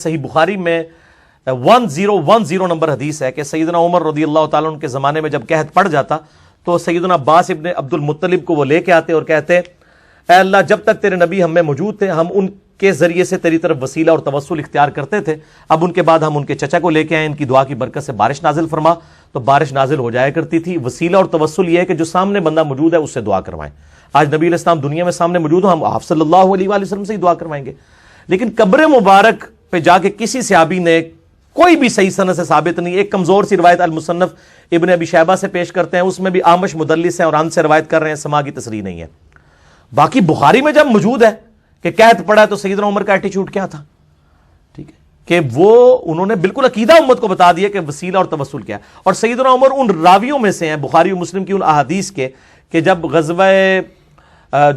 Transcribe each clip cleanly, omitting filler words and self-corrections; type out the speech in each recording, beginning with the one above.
صحیح بخاری میں 1010 نمبر حدیث ہے کہ سیدنا عمر رضی اللہ تعالیٰ عنہ کے زمانے میں جب قحط پڑ جاتا تو سیدنا عباس ابن عبد المطلب کو وہ لے کے آتے اور کہتے اے اللہ جب تک تیرے نبی ہم میں موجود تھے ہم ان کے ذریعے سے تیری طرف وسیلہ اور توسل اختیار کرتے تھے، اب ان کے بعد ہم ان کے چچا کو لے کے آئے، ان کی دعا کی برکت سے بارش نازل فرما، تو بارش نازل ہو جایا کرتی تھی۔ وسیلہ اور توسل یہ ہے کہ جو سامنے بندہ موجود ہے اس سے دعا کروائیں۔ آج نبی علیہ السلام دنیا میں سامنے موجود ہو، ہم آپ صلی اللہ علیہ وآلہ وسلم سے ہی دعا کروائیں گے، لیکن قبر مبارک پہ جا کے کسی صحابی نے کوئی بھی صحیح سند سے ثابت نہیں۔ ایک کمزور سی روایت المصنف ابن ابی شیبہ سے پیش کرتے ہیں، اس میں بھی آمش مدلس ہیں اور ان سے روایت کر رہے ہیں، سما کی تصریح نہیں ہے۔ باقی بخاری میں جب موجود ہے کہ قحط پڑا ہے تو سیدنا عمر کا ایٹیچیوڈ کیا تھا، ٹھیک ہے، کہ وہ انہوں نے بالکل عقیدہ امت کو بتا دیا کہ وسیلہ اور توسل کیا ہے۔ اور سیدنا عمر ان راویوں میں سے ہیں بخاری و مسلم کی ان احادیث کے کہ جب غزوہ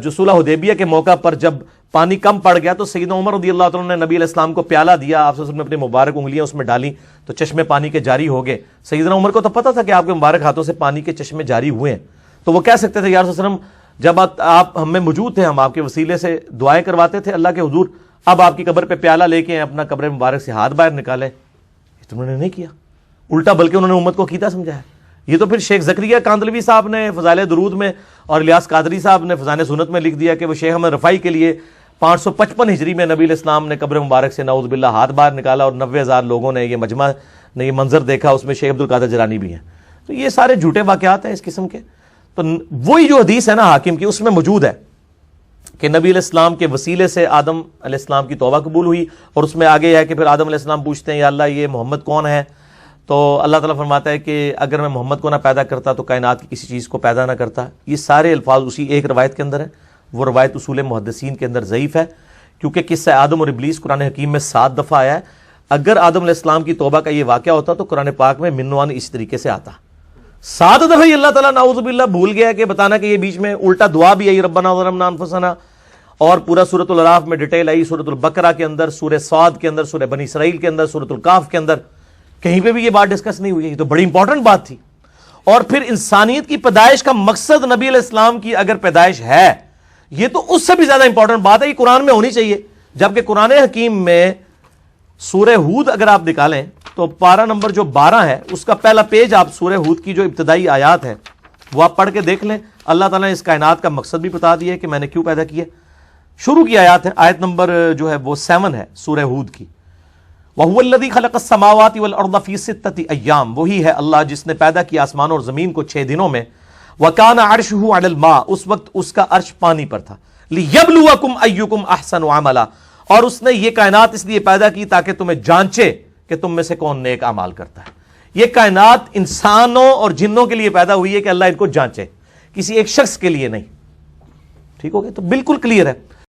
جو صلح حدیبیہ کے موقع پر جب پانی کم پڑ گیا تو سیدنا عمر رضی اللہ عنہ نے نبی علیہ السلام کو پیالہ دیا، آپ صلی اللہ علیہ وسلم نے اپنی مبارک انگلیاں اس میں ڈالیں تو چشمے پانی کے جاری ہو گئے۔ سیدنا عمر کو تو پتہ تھا کہ آپ کے مبارک ہاتھوں سے پانی کے چشمے جاری ہوئے ہیں، تو وہ کہہ سکتے تھے یا رسول اللہ علیہ وسلم جب آپ ہم میں موجود تھے، ہم آپ کے وسیلے سے دعائیں کرواتے تھے اللہ کے حضور، اب آپ کی قبر پہ پیالہ لے کے اپنا قبر مبارک سے ہاتھ باہر نکالے۔ یہ تو انہوں نے نہیں کیا، الٹا بلکہ انہوں نے امت کو عقیدہ سمجھایا۔ یہ تو پھر شیخ زکریا کاندلوی صاحب نے فضائل درود میں اور الیاس قادری صاحب نے فضائل سنت میں لکھ دیا کہ وہ شیخ احمد رفاعی کے لیے 555 ہجری میں نبی علیہ السلام نے قبر مبارک سے نعوذ باللہ ہاتھ باہر نکالا اور 90,000 لوگوں نے یہ مجمع نے یہ منظر دیکھا، اس میں شیخ عبد القادر جیلانی بھی ہیں۔ تو یہ سارے جھوٹے واقعات ہیں اس قسم کے۔ تو وہی جو حدیث ہے نا حاکم کی، اس میں موجود ہے کہ نبی علیہ السلام کے وسیلے سے آدم علیہ السلام کی توبہ قبول ہوئی، اور اس میں آگے ہے کہ پھر آدم علیہ السلام پوچھتے ہیں یا اللہ یہ محمد کون ہے، تو اللہ تعالیٰ فرماتا ہے کہ اگر میں محمد کو نہ پیدا کرتا تو کائنات کی کسی چیز کو پیدا نہ کرتا۔ یہ سارے الفاظ اسی ایک روایت کے اندر ہیں، وہ روایت اصول محدثین کے اندر ضعیف ہے، کیونکہ قصہ آدم اور ابلیس قرآن حکیم میں 7 دفعہ آیا ہے۔ اگر آدم علیہ السلام کی توبہ کا یہ واقعہ ہوتا تو قرآن پاک میں منوان اس طریقے سے آتا۔ 7 دفعہ اللہ تعالیٰ نعوذ باللہ بھول گیا کہ بتانا کہ یہ بیچ میں الٹا دعا بھی آئی ربنا ظلمنا انفسنا، اور پورا سورۃ الاعراف میں ڈیٹیل آئی، سورۃ البقرہ کے اندر، سورہ صاد کے اندر، سورہ بنی اسرائیل کے اندر، سورۃ الکاف کے اندر، کہیں پہ بھی یہ بات ڈسکس نہیں ہوئی ہے۔ یہ تو بڑی امپورٹنٹ بات تھی۔ اور پھر انسانیت کی پیدائش کا مقصد نبی علیہ السلام کی اگر پیدائش ہے، یہ تو اس سے بھی زیادہ امپورٹنٹ بات ہے، یہ قرآن میں ہونی چاہیے۔ جبکہ قرآن حکیم میں سورہ ہود اگر آپ نکالیں تو پارہ نمبر جو 12 ہے اس کا پہلا پیج آپ سورہ ہود کی جو ابتدائی آیات ہے وہ آپ پڑھ کے دیکھ لیں، اللہ تعالیٰ نے اس کائنات کا مقصد بھی بتا دیا ہے کہ میں نے کیوں پیدا کیا۔ شروع کی آیات ہے، آیت نمبر جو ہے وہ 7 ہے سورہ ہود کی۔ وَهُوَ الَّذِي خَلَقَ السَّمَاوَاتِ وَالْأَرْضَ فِي سِتَّةِ أَيَّامٍ، وہی ہے اللہ جس نے پیدا کیا آسمان اور زمین کو 6 دنوں میں۔ وَكَانَ عَرْشُهُ عَلَى الْمَاءِ، اس وقت اس کا عرش پانی پر تھا۔ لِيَبْلُوَكُمْ أَيُّكُمْ أَحْسَنُ عَمَلًا، اور اس نے یہ کائنات اس لیے پیدا کی تاکہ تمہیں جانچے کہ تم میں سے کون نیک اعمال کرتا ہے۔ یہ کائنات انسانوں اور جنوں کے لیے پیدا ہوئی ہے کہ اللہ ان کو جانچے، کسی ایک شخص کے لیے نہیں۔ ٹھیک ہو گیا؟ تو بالکل کلیئر ہے۔